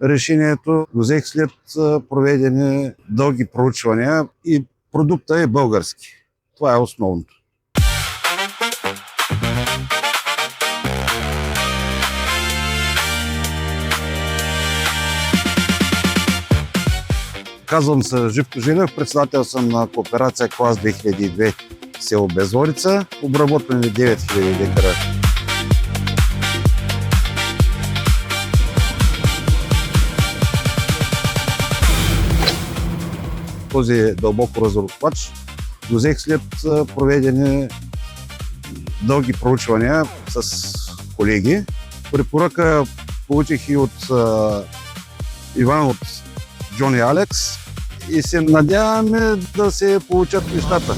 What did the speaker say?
Решението го взех след проведени дълги проучвания и продукта е български. Това е основното. Казвам се Живко Жилев, председател съм на кооперация Клас 2002 село Безворица. Обработваме 9000 декара. Този дълбоко разработвач го взех след проведени дълги проучвания с колеги. Препоръка получих и от Иван от Джони Алекс и се надяваме да се получат нещата.